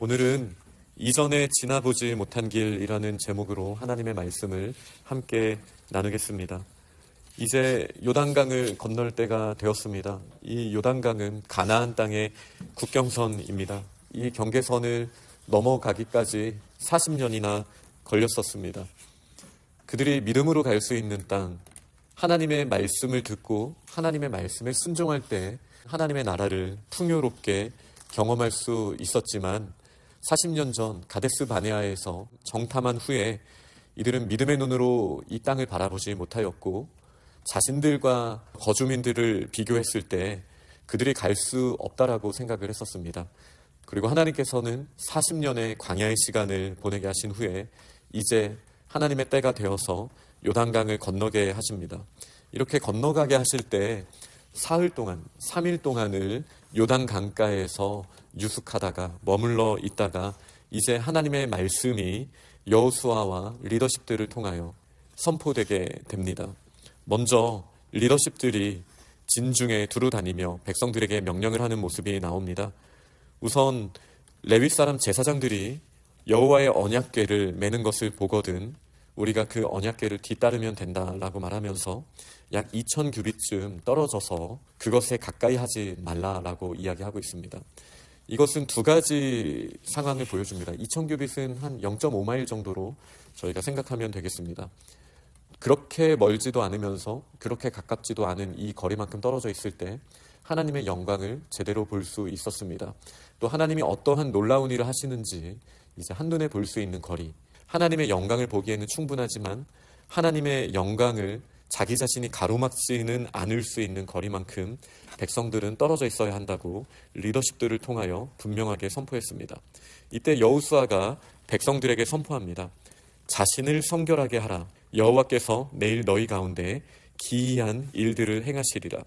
오늘은 이전에 지나보지 못한 길이라는 제목으로 하나님의 말씀을 함께 나누겠습니다. 이제 요단강을 건널 때가 되었습니다. 이 요단강은 가나안 땅의 국경선입니다. 이 경계선을 넘어가기까지 40년이나 걸렸었습니다. 그들이 믿음으로 갈 수 있는 땅, 하나님의 말씀을 듣고 하나님의 말씀에 순종할 때 하나님의 나라를 풍요롭게 경험할 수 있었지만 40년 전 가데스 바네아에서 정탐한 후에 이들은 믿음의 눈으로 이 땅을 바라보지 못하였고 자신들과 거주민들을 비교했을 때 그들이 갈 수 없다라고 생각을 했었습니다. 그리고 하나님께서는 40년의 광야의 시간을 보내게 하신 후에 이제 하나님의 때가 되어서 요단강을 건너게 하십니다. 이렇게 건너가게 하실 때 사흘 동안, 3일 동안을 요단 강가에서 유숙하다가 머물러 있다가 이제 하나님의 말씀이 여호수아와 리더십들을 통하여 선포되게 됩니다. 먼저 리더십들이 진중에 두루 다니며 백성들에게 명령을 하는 모습이 나옵니다. 우선 레위 사람 제사장들이 여호와의 언약궤를 매는 것을 보거든 우리가 그 언약궤를 뒤따르면 된다라고 말하면서 약 2000규빗쯤 떨어져서 그것에 가까이 하지 말라라고 이야기하고 있습니다. 이것은 두 가지 상황을 보여줍니다. 2000규빗은 한 0.5마일 정도로 저희가 생각하면 되겠습니다. 그렇게 멀지도 않으면서 그렇게 가깝지도 않은 이 거리만큼 떨어져 있을 때 하나님의 영광을 제대로 볼 수 있었습니다. 또 하나님이 어떠한 놀라운 일을 하시는지 이제 한눈에 볼 수 있는 거리, 하나님의 영광을 보기에는 충분하지만 하나님의 영광을 자기 자신이 가로막지는 않을 수 있는 거리만큼 백성들은 떨어져 있어야 한다고 리더십들을 통하여 분명하게 선포했습니다. 이때 여호수아가 백성들에게 선포합니다. 자신을 성결하게 하라. 여호와께서 내일 너희 가운데 기이한 일들을 행하시리라.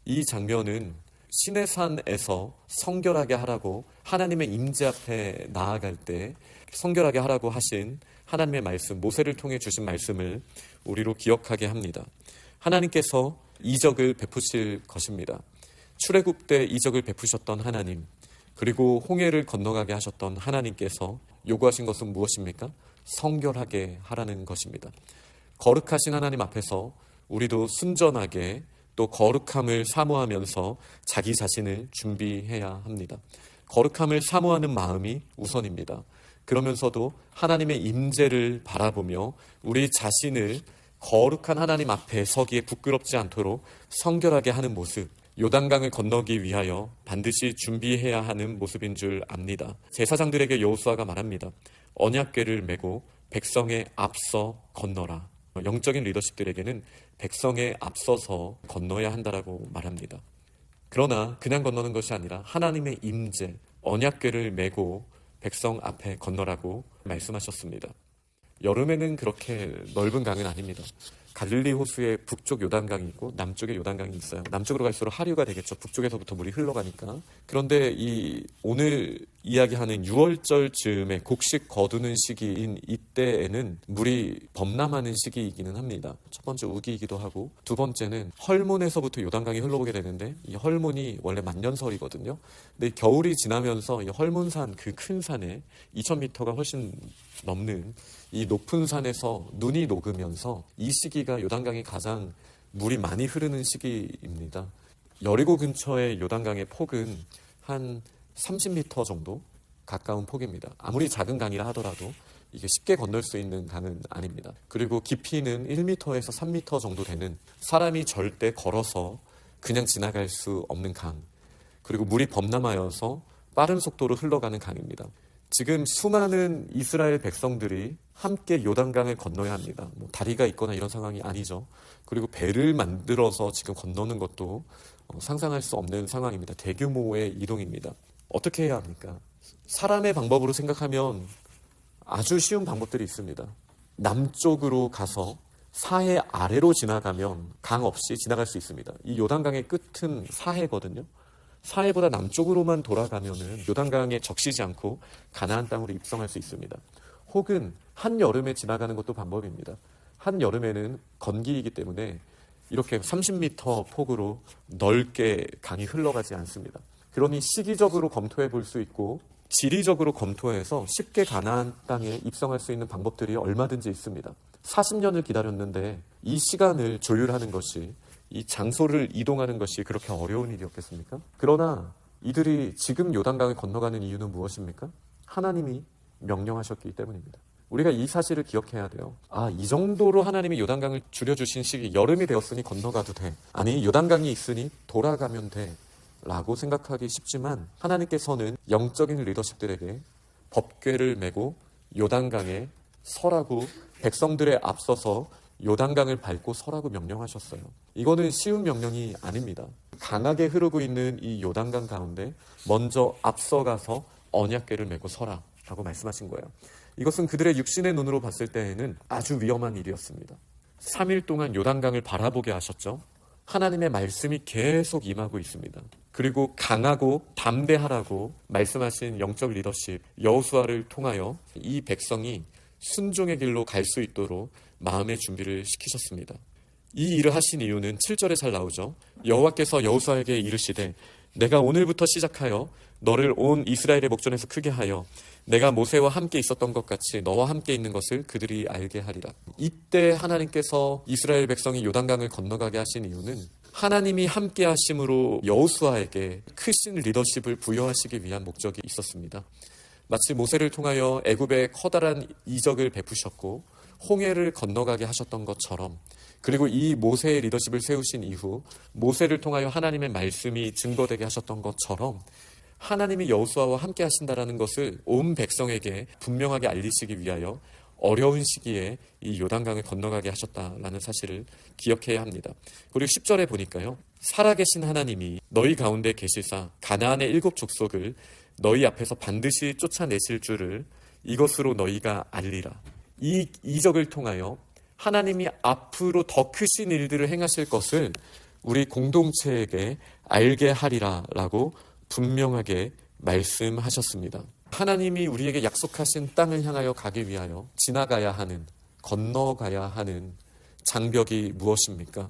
이 장면은 시내산에서 성결하게 하라고 하나님의 임재 앞에 나아갈 때 성결하게 하라고 하신 하나님의 말씀, 모세를 통해 주신 말씀을 우리로 기억하게 합니다. 하나님께서 이적을 베푸실 것입니다. 출애굽 때 이적을 베푸셨던 하나님, 그리고 홍해를 건너가게 하셨던 하나님께서 요구하신 것은 무엇입니까? 성결하게 하라는 것입니다. 거룩하신 하나님 앞에서 우리도 순전하게 또 거룩함을 사모하면서 자기 자신을 준비해야 합니다. 거룩함을 사모하는 마음이 우선입니다. 그러면서도 하나님의 임재를 바라보며 우리 자신을 거룩한 하나님 앞에 서기에 부끄럽지 않도록 성결하게 하는 모습, 요단강을 건너기 위하여 반드시 준비해야 하는 모습인 줄 압니다. 제사장들에게 여호수아가 말합니다. 언약궤를 메고 백성에 앞서 건너라. 영적인 리더십들에게는 백성에 앞서서 건너야 한다라고 말합니다. 그러나 그냥 건너는 것이 아니라 하나님의 임재, 언약궤를 메고 백성 앞에 건너라고 말씀하셨습니다. 여름에는 그렇게 넓은 강은 아닙니다. 갈릴리 호수의 북쪽 요단강이 있고 남쪽에 요단강이 있어요. 남쪽으로 갈수록 하류가 되겠죠. 북쪽에서부터 물이 흘러가니까. 그런데 오늘 이야기하는 6월절 즈음에 곡식 거두는 시기인 이때에는 물이 범람하는 시기이기는 합니다. 첫 번째 우기이기도 하고 두 번째는 헐몬에서부터 요단강이 흘러오게 되는데 이 헐몬이 원래 만년설이거든요. 근데 겨울이 지나면서 이 헐몬산 그 큰 산에 2000m가 훨씬 넘는 이 높은 산에서 눈이 녹으면서 이 시기가 요단강이 가장 물이 많이 흐르는 시기입니다. 여리고 근처의 요단강의 폭은 한 30m 정도 가까운 폭입니다. 아무리 작은 강이라 하더라도 이게 쉽게 건널 수 있는 강은 아닙니다. 그리고 깊이는 1m에서 3m 정도 되는 사람이 절대 걸어서 그냥 지나갈 수 없는 강, 그리고 물이 범람하여서 빠른 속도로 흘러가는 강입니다. 지금 수많은 이스라엘 백성들이 함께 요단강을 건너야 합니다. 다리가 있거나 이런 상황이 아니죠. 그리고 배를 만들어서 지금 건너는 것도 상상할 수 없는 상황입니다. 대규모의 이동입니다. 어떻게 해야 합니까? 사람의 방법으로 생각하면 아주 쉬운 방법들이 있습니다. 남쪽으로 가서 사해 아래로 지나가면 강 없이 지나갈 수 있습니다. 이 요단강의 끝은 사해거든요. 사해보다 남쪽으로만 돌아가면은 요단강에 적시지 않고 가나안 땅으로 입성할 수 있습니다. 혹은 한여름에 지나가는 것도 방법입니다. 한여름에는 건기이기 때문에 이렇게 30m 폭으로 넓게 강이 흘러가지 않습니다. 그러니 시기적으로 검토해 볼 수 있고 지리적으로 검토해서 쉽게 가나안 땅에 입성할 수 있는 방법들이 얼마든지 있습니다. 40년을 기다렸는데 이 시간을 조율하는 것이, 이 장소를 이동하는 것이 그렇게 어려운 일이었겠습니까? 그러나 이들이 지금 요단강을 건너가는 이유는 무엇입니까? 하나님이 명령하셨기 때문입니다. 우리가 이 사실을 기억해야 돼요. 이 정도로 하나님이 요단강을 줄여주신 시기, 여름이 되었으니 건너가도 돼. 아니, 요단강이 있으니 돌아가면 돼. 라고 생각하기 쉽지만 하나님께서는 영적인 리더십들에게 법궤를 메고 요단강에 서라고, 백성들에 앞서서 요단강을 밟고 서라고 명령하셨어요. 이거는 쉬운 명령이 아닙니다. 강하게 흐르고 있는 이 요단강 가운데 먼저 앞서가서 언약궤를 메고 서라 라고 말씀하신 거예요. 이것은 그들의 육신의 눈으로 봤을 때에는 아주 위험한 일이었습니다. 3일 동안 요단강을 바라보게 하셨죠. 하나님의 말씀이 계속 임하고 있습니다. 그리고 강하고 담대하라고 말씀하신 영적 리더십 여호수아를 통하여 이 백성이 순종의 길로 갈 수 있도록 마음의 준비를 시키셨습니다. 이 일을 하신 이유는 7절에 잘 나오죠. 여호와께서 여호수아에게 이르시되 내가 오늘부터 시작하여 너를 온 이스라엘의 목전에서 크게 하여 내가 모세와 함께 있었던 것 같이 너와 함께 있는 것을 그들이 알게 하리라. 이때 하나님께서 이스라엘 백성이 요단강을 건너가게 하신 이유는 하나님이 함께 하심으로 여호수아에게 크신 리더십을 부여하시기 위한 목적이 있었습니다. 마치 모세를 통하여 애굽에 커다란 이적을 베푸셨고 홍해를 건너가게 하셨던 것처럼, 그리고 이 모세의 리더십을 세우신 이후 모세를 통하여 하나님의 말씀이 증거되게 하셨던 것처럼 하나님이 여호수아와 함께 하신다라는 것을 온 백성에게 분명하게 알리시기 위하여 어려운 시기에 이 요단강을 건너가게 하셨다라는 사실을 기억해야 합니다. 그리고 10절에 보니까요, 살아계신 하나님이 너희 가운데 계시사 가나안의 7 족속을 너희 앞에서 반드시 쫓아내실 줄을 이것으로 너희가 알리라. 이 이적을 통하여 하나님이 앞으로 더 크신 일들을 행하실 것을 우리 공동체에게 알게 하리라 라고 분명하게 말씀하셨습니다. 하나님이 우리에게 약속하신 땅을 향하여 가기 위하여 지나가야 하는, 건너가야 하는 장벽이 무엇입니까?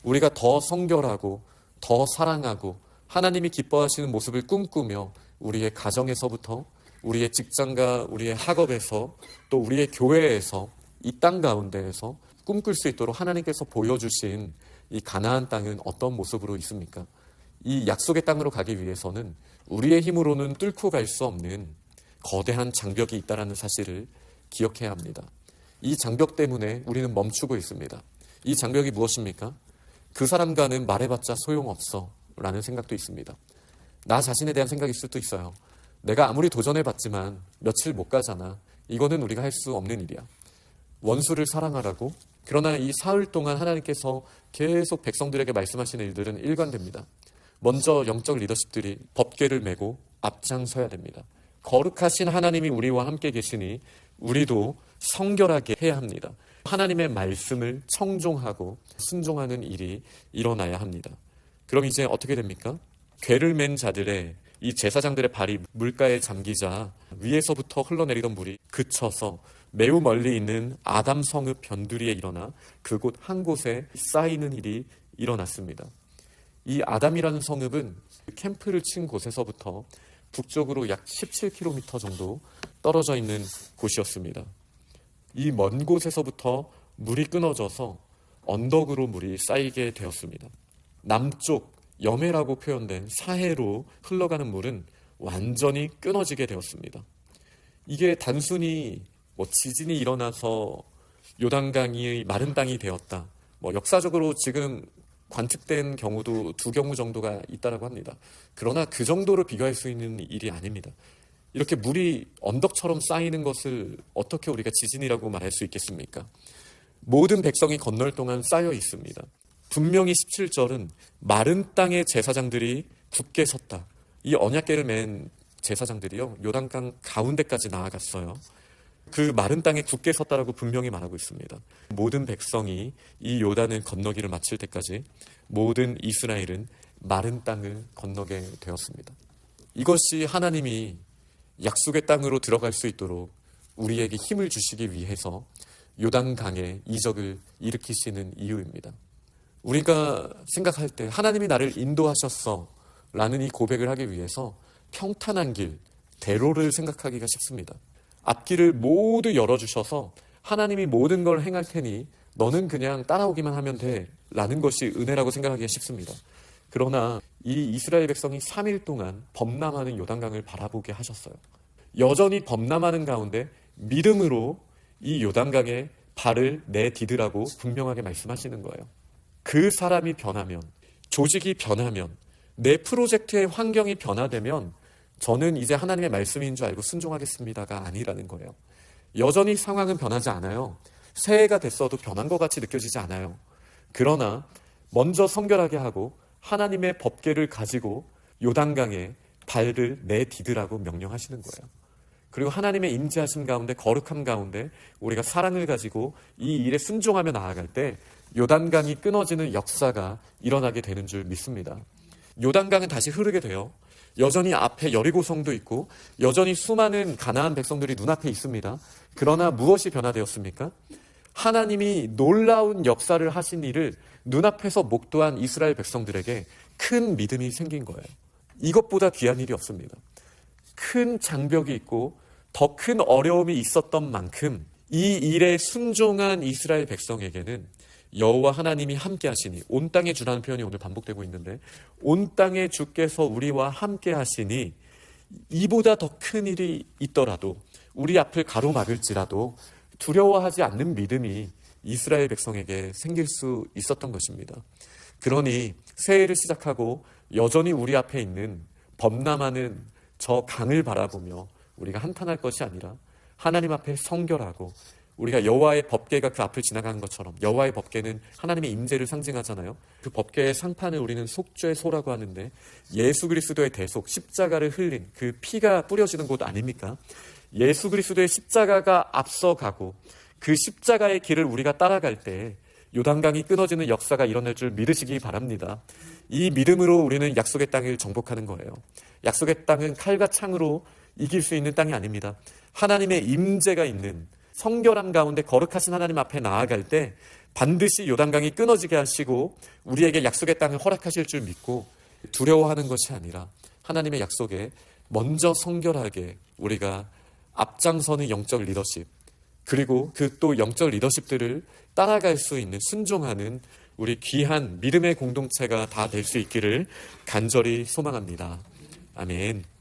우리가 더 성결하고 더 사랑하고 하나님이 기뻐하시는 모습을 꿈꾸며 우리의 가정에서부터, 우리의 직장과 우리의 학업에서, 또 우리의 교회에서, 이 땅 가운데에서 꿈꿀 수 있도록 하나님께서 보여주신 이 가나안 땅은 어떤 모습으로 있습니까? 이 약속의 땅으로 가기 위해서는 우리의 힘으로는 뚫고 갈 수 없는 거대한 장벽이 있다는 사실을 기억해야 합니다. 이 장벽 때문에 우리는 멈추고 있습니다. 이 장벽이 무엇입니까? 그 사람과는 말해봤자 소용없어 라는 생각도 있습니다. 나 자신에 대한 생각일 수도 있어요. 내가 아무리 도전해봤지만 며칠 못 가잖아. 이거는 우리가 할 수 없는 일이야. 원수를 사랑하라고? 그러나 이 사흘 동안 하나님께서 계속 백성들에게 말씀하시는 일들은 일관됩니다. 먼저 영적 리더십들이 법궤를 메고 앞장서야 됩니다. 거룩하신 하나님이 우리와 함께 계시니 우리도 성결하게 해야 합니다. 하나님의 말씀을 청종하고 순종하는 일이 일어나야 합니다. 그럼 이제 어떻게 됩니까? 궤를 맨 자들의, 이 제사장들의 발이 물가에 잠기자 위에서부터 흘러내리던 물이 그쳐서 매우 멀리 있는 아담 성읍 변두리에 일어나 그곳 한 곳에 쌓이는 일이 일어났습니다. 이 아담이라는 성읍은 캠프를 친 곳에서부터 북쪽으로 약 17km 정도 떨어져 있는 곳이었습니다. 이 먼 곳에서부터 물이 끊어져서 언덕으로 물이 쌓이게 되었습니다. 남쪽 여매라고 표현된 사해로 흘러가는 물은 완전히 끊어지게 되었습니다. 이게 단순히 지진이 일어나서 요단강이 마른 땅이 되었다. 역사적으로 지금 관측된 경우도 2경우 정도가 있다고 합니다. 그러나 그 정도로 비교할 수 있는 일이 아닙니다. 이렇게 물이 언덕처럼 쌓이는 것을 어떻게 우리가 지진이라고 말할 수 있겠습니까? 모든 백성이 건널 동안 쌓여 있습니다. 분명히 17절은 마른 땅의 제사장들이 굳게 섰다. 이 언약궤를 맨 제사장들이요, 요단강 가운데까지 나아갔어요. 그 마른 땅에 굳게 섰다라고 분명히 말하고 있습니다. 모든 백성이 이 요단을 건너기를 마칠 때까지 모든 이스라엘은 마른 땅을 건너게 되었습니다. 이것이 하나님이 약속의 땅으로 들어갈 수 있도록 우리에게 힘을 주시기 위해서 요단강에 이적을 일으키시는 이유입니다. 우리가 생각할 때 하나님이 나를 인도하셨어 라는 이 고백을 하기 위해서 평탄한 길, 대로를 생각하기가 쉽습니다. 앞길을 모두 열어주셔서 하나님이 모든 걸 행할 테니 너는 그냥 따라오기만 하면 돼 라는 것이 은혜라고 생각하기가 쉽습니다. 그러나 이 이스라엘 백성이 3일 동안 범람하는 요단강을 바라보게 하셨어요. 여전히 범람하는 가운데 믿음으로 이 요단강에 발을 내디디라고 분명하게 말씀하시는 거예요. 그 사람이 변하면, 조직이 변하면, 내 프로젝트의 환경이 변화되면 저는 이제 하나님의 말씀인 줄 알고 순종하겠습니다가 아니라는 거예요. 여전히 상황은 변하지 않아요. 새해가 됐어도 변한 것 같이 느껴지지 않아요. 그러나 먼저 성결하게 하고 하나님의 법궤를 가지고 요단강에 발을 내디디라고 명령하시는 거예요. 그리고 하나님의 임재하심 가운데, 거룩함 가운데 우리가 사랑을 가지고 이 일에 순종하며 나아갈 때 요단강이 끊어지는 역사가 일어나게 되는 줄 믿습니다. 요단강은 다시 흐르게 돼요. 여전히 앞에 여리고성도 있고 여전히 수많은 가나안 백성들이 눈앞에 있습니다. 그러나 무엇이 변화되었습니까? 하나님이 놀라운 역사를 하신 일을 눈앞에서 목도한 이스라엘 백성들에게 큰 믿음이 생긴 거예요. 이것보다 귀한 일이 없습니다. 큰 장벽이 있고 더 큰 어려움이 있었던 만큼 이 일에 순종한 이스라엘 백성에게는 여호와 하나님이 함께 하시니, 온 땅의 주라는 표현이 오늘 반복되고 있는데, 온 땅의 주께서 우리와 함께 하시니 이보다 더 큰 일이 있더라도, 우리 앞을 가로막을지라도 두려워하지 않는 믿음이 이스라엘 백성에게 생길 수 있었던 것입니다. 그러니 새해를 시작하고 여전히 우리 앞에 있는 범람하는 저 강을 바라보며 우리가 한탄할 것이 아니라 하나님 앞에 성결하고, 우리가 여호와의 법궤가 그 앞을 지나가는 것처럼, 여호와의 법궤는 하나님의 임재를 상징하잖아요. 그 법궤의 상판을 우리는 속죄 소라고 하는데, 예수 그리스도의 대속, 십자가를 흘린 그 피가 뿌려지는 곳 아닙니까? 예수 그리스도의 십자가가 앞서가고 그 십자가의 길을 우리가 따라갈 때 요단강이 끊어지는 역사가 일어날 줄 믿으시기 바랍니다. 이 믿음으로 우리는 약속의 땅을 정복하는 거예요. 약속의 땅은 칼과 창으로 이길 수 있는 땅이 아닙니다. 하나님의 임재가 있는 성결함 가운데 거룩하신 하나님 앞에 나아갈 때 반드시 요단강이 끊어지게 하시고 우리에게 약속의 땅을 허락하실 줄 믿고, 두려워하는 것이 아니라 하나님의 약속에 먼저 성결하게 우리가 앞장서는 영적 리더십, 그리고 그 또 영적 리더십들을 따라갈 수 있는, 순종하는 우리 귀한 믿음의 공동체가 다 될 수 있기를 간절히 소망합니다. 아멘.